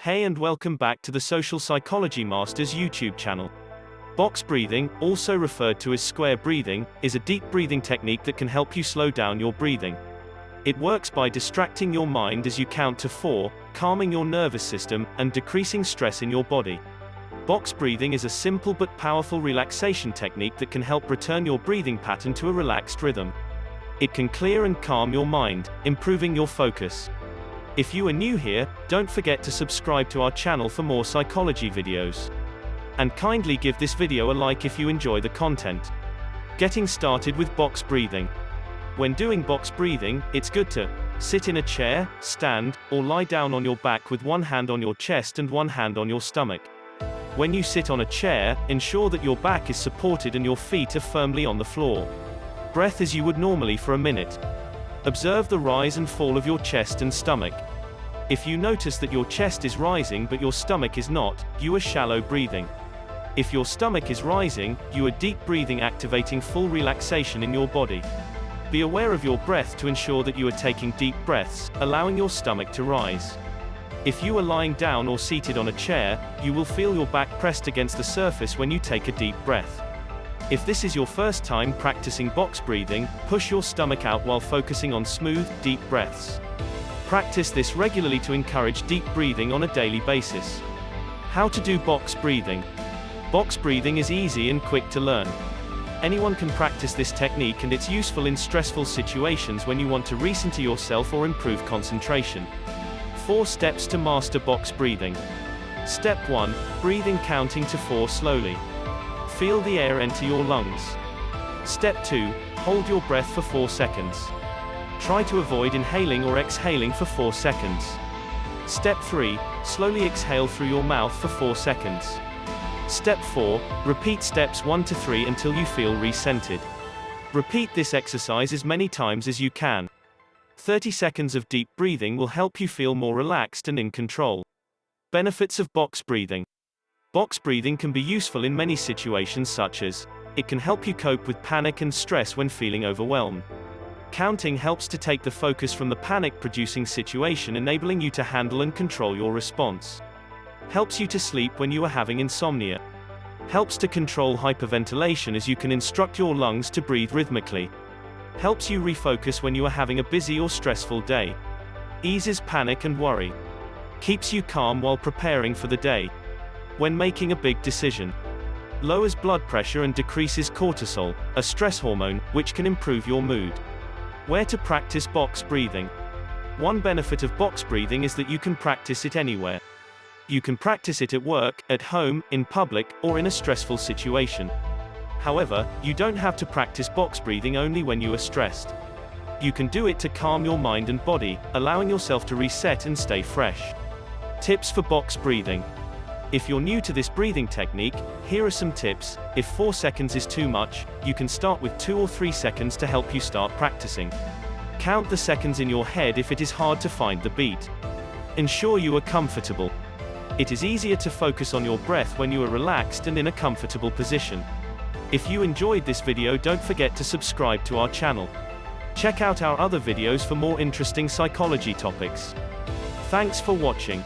Hey and welcome back to the Social Psychology Masters YouTube channel. Box breathing, also referred to as square breathing, is a deep breathing technique that can help you slow down your breathing. It works by distracting your mind as you count to 4, calming your nervous system, and decreasing stress in your body. Box breathing is a simple but powerful relaxation technique that can help return your breathing pattern to a relaxed rhythm. It can clear and calm your mind, improving your focus. If you are new here, don't forget to subscribe to our channel for more psychology videos. And kindly give this video a like if you enjoy the content. Getting started with box breathing. When doing box breathing, it's good to sit in a chair, stand, or lie down on your back with one hand on your chest and one hand on your stomach. When you sit on a chair, ensure that your back is supported and your feet are firmly on the floor. Breath as you would normally for a minute. Observe the rise and fall of your chest and stomach. If you notice that your chest is rising but your stomach is not, you are shallow breathing. If your stomach is rising, you are deep breathing, activating full relaxation in your body. Be aware of your breath to ensure that you are taking deep breaths, allowing your stomach to rise. If you are lying down or seated on a chair, you will feel your back pressed against the surface when you take a deep breath. If this is your first time practicing box breathing, push your stomach out while focusing on smooth, deep breaths. Practice this regularly to encourage deep breathing on a daily basis. How to do box breathing. Box breathing is easy and quick to learn. Anyone can practice this technique, and it's useful in stressful situations when you want to recenter yourself or improve concentration. 4 steps to master box breathing. Step 1. Breathing counting to 4 slowly. Feel the air enter your lungs. Step 2. Hold your breath for 4 seconds. Try to avoid inhaling or exhaling for 4 seconds. Step 3. Slowly exhale through your mouth for 4 seconds. Step 4. Repeat steps 1 to 3 until you feel recentered. Repeat this exercise as many times as you can. 30 seconds of deep breathing will help you feel more relaxed and in control. Benefits of box breathing. Box breathing can be useful in many situations, such as, it can help you cope with panic and stress when feeling overwhelmed. Counting helps to take the focus from the panic-producing situation, enabling you to handle and control your response. Helps you to sleep when you are having insomnia. Helps to control hyperventilation as you can instruct your lungs to breathe rhythmically. Helps you refocus when you are having a busy or stressful day. Eases panic and worry. Keeps you calm while preparing for the day. When making a big decision. Lowers blood pressure and decreases cortisol, a stress hormone, which can improve your mood. Where to practice box breathing. One benefit of box breathing is that you can practice it anywhere. You can practice it at work, at home, in public, or in a stressful situation. However, you don't have to practice box breathing only when you are stressed. You can do it to calm your mind and body, allowing yourself to reset and stay fresh. Tips for box breathing. If you're new to this breathing technique, here are some tips. If 4 seconds is too much, you can start with 2 or 3 seconds to help you start practicing. Count the seconds in your head if it is hard to find the beat. Ensure you are comfortable. It is easier to focus on your breath when you are relaxed and in a comfortable position. If you enjoyed this video, don't forget to subscribe to our channel. Check out our other videos for more interesting psychology topics. Thanks for watching.